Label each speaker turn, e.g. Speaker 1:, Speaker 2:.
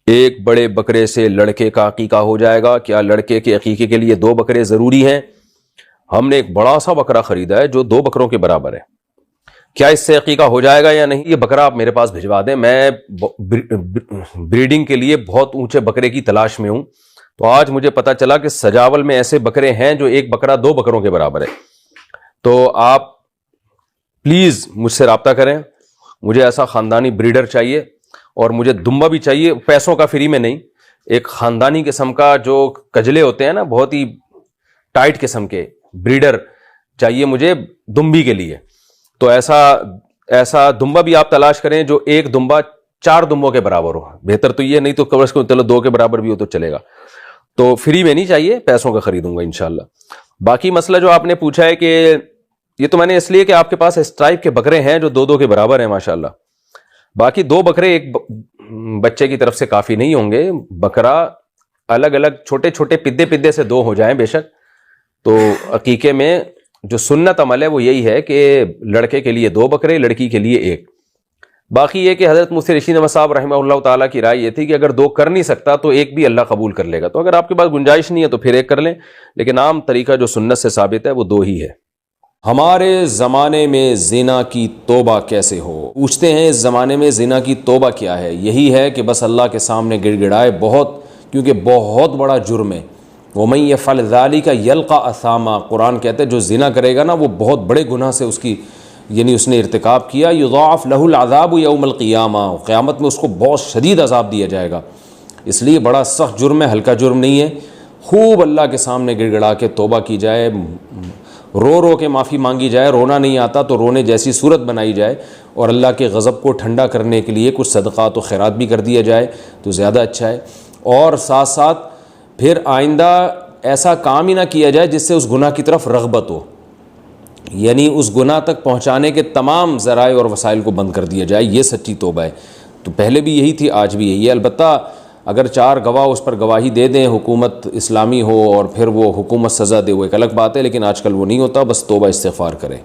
Speaker 1: ایک بڑے بکرے سے لڑکے کا عقیقہ ہو جائے گا؟ کیا لڑکے کے عقیقے کے لیے 2 بکرے ضروری ہیں؟ ہم نے ایک بڑا سا بکرا خریدا ہے جو 2 بکروں کے برابر ہے، کیا اس سے عقیقہ ہو جائے گا یا نہیں؟ یہ بکرا آپ میرے پاس بھجوا دیں، میں بریڈنگ کے لیے بہت اونچے بکرے کی تلاش میں ہوں، تو آج مجھے پتا چلا کہ سجاول میں ایسے بکرے ہیں جو ایک بکرا 2 بکروں کے برابر ہے، تو آپ پلیز مجھ سے رابطہ کریں، مجھے ایسا خاندانی بریڈر چاہیے، اور مجھے دمبا بھی چاہیے، پیسوں کا فری میں نہیں، ایک خاندانی قسم کا جو کجلے ہوتے ہیں نا، بہت ہی ٹائٹ قسم کے بریڈر چاہیے مجھے دمبی کے لیے، تو ایسا دمبا بھی آپ تلاش کریں جو ایک دمبا 4 دمبوں کے برابر ہو، بہتر تو یہ، نہیں تو کم از کم چلو 2 کے برابر بھی ہو تو چلے گا، تو فری میں نہیں چاہیے، پیسوں کا خریدوں گا انشاءاللہ۔ باقی مسئلہ جو آپ نے پوچھا ہے کہ یہ تو میں نے اس لیے کہ آپ کے پاس اس ٹائپ کے بکرے ہیں جو 2 کے برابر ہیں ماشاءاللہ، باقی 2 بکرے ایک بچے کی طرف سے کافی نہیں ہوں گے، بکرا الگ الگ چھوٹے چھوٹے پدے سے 2 ہو جائیں بے شک، تو عقیقے میں جو سنت عمل ہے وہ یہی ہے کہ لڑکے کے لیے 2 بکرے، لڑکی کے لیے 1۔ باقی یہ کہ حضرت مفتی رشید احمد صاحب رحمہ اللہ تعالیٰ کی رائے یہ تھی کہ اگر 2 کر نہیں سکتا تو 1 بھی اللہ قبول کر لے گا، تو اگر آپ کے پاس گنجائش نہیں ہے تو پھر 1 کر لیں، لیکن عام طریقہ جو سنت سے ثابت ہے وہ 2 ہی ہے۔ ہمارے زمانے میں زنا کی توبہ کیسے ہو؟ پوچھتے ہیں اس زمانے میں زنا کی توبہ کیا ہے؟ یہی ہے کہ بس اللہ کے سامنے گڑ گڑائے بہت، کیونکہ بہت بڑا جرم ہے۔ وَمَن يَفْعَلْ ذَلِكَ يَلْقَ أَثَامًا، قرآن کہتے ہیں جو زنا کرے گا نا وہ بہت بڑے گناہ سے اس نے ارتکاب کیا، يُضَاعَفْ لَهُ الْعَذَابُ يَوْمَ الْقِيَامَةِ، قیامت میں اس کو بہت شدید عذاب دیا جائے گا، اس لیے بڑا سخت جرم ہے، ہلکا جرم نہیں ہے۔ خوب اللہ کے سامنے گڑ گڑا کے توبہ کی جائے، رو رو کے معافی مانگی جائے، رونا نہیں آتا تو رونے جیسی صورت بنائی جائے، اور اللہ کے غضب کو ٹھنڈا کرنے کے لیے کچھ صدقات و خیرات بھی کر دیا جائے تو زیادہ اچھا ہے، اور ساتھ ساتھ پھر آئندہ ایسا کام ہی نہ کیا جائے جس سے اس گناہ کی طرف رغبت ہو، یعنی اس گناہ تک پہنچانے کے تمام ذرائع اور وسائل کو بند کر دیا جائے، یہ سچی توبہ ہے۔ تو پہلے بھی یہی تھی، آج بھی یہی ہے، البتہ اگر 4 گواہ اس پر گواہی دے دیں، حکومت اسلامی ہو اور پھر وہ حکومت سزا دے، وہ ایک الگ بات ہے، لیکن آج کل وہ نہیں ہوتا، بس توبہ استغفار کریں۔